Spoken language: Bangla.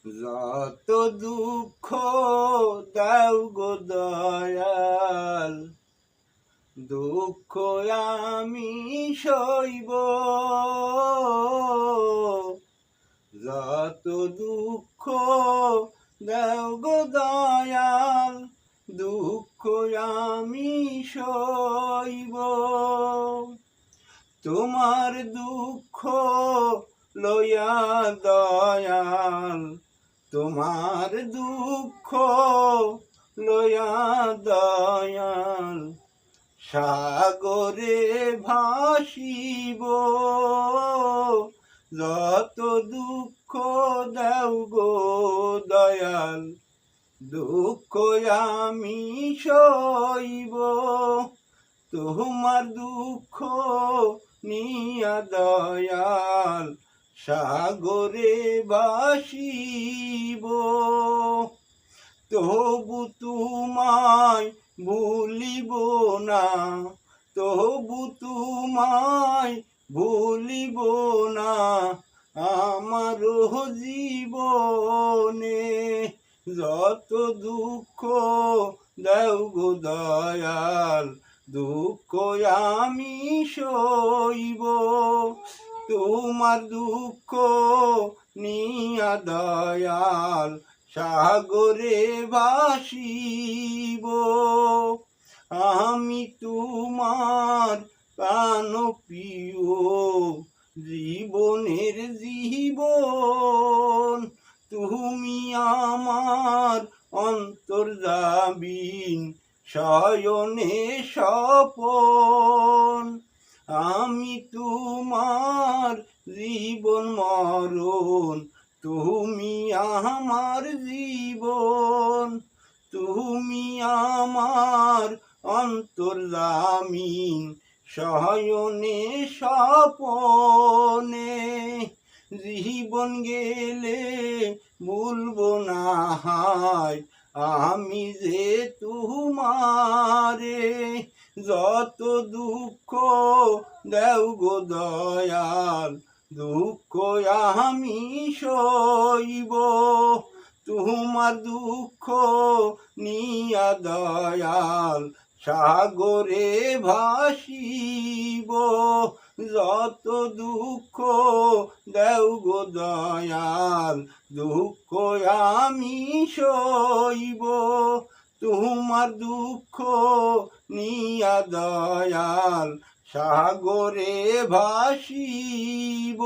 যত দুঃখ দাও গো দয়াল, দুঃখ আমি সইব। যত দুঃখ দাও গো দয়াল, দুঃখ আমি সইব। তোমার দুঃখ লইয়া দয়াল, তোমার দুঃখ লইয়া দয়াল, সাগরে ভাসিব। যত দুঃখ দাও গো দয়াল, দুঃখ আমি সইব। তোমার দুঃখ নিয়া দয়াল, সাগরে ভাসিব। তবু তোমায় ভুলিব না, তবু তোমায় ভুলিব না আমার জীবনে। যত দুঃখ দাও গো দয়াল, দুঃখ আমি সইব। তোমার দুঃখ নিয়া দয়াল, সাগরে ভাসিব। আমি তোমার প্রাণ প্রিয়, জীবনের জীবন। তুমি আমার অন্তর্যামিন, শয়নে স্বপন। আমি তোমার জীবন মরণ, তুমি আমার জীবন। তুমি আমার অন্তর্যামিন, শয়নে স্বপনে। জীবন গেলে ভুলবো না হায় আমি যে তোমারে। যত দুঃখ দাও গো দয়াল, দুঃখ আমি সইব। তোমার দুঃখ নিয়া দয়াল, সাগরে ভাসিব। যত দুঃখ দাও গো দয়াল, দুঃখ আমি সইব। তোমার দুঃখ নিয়া দয়াল, সাগরে ভাসিব।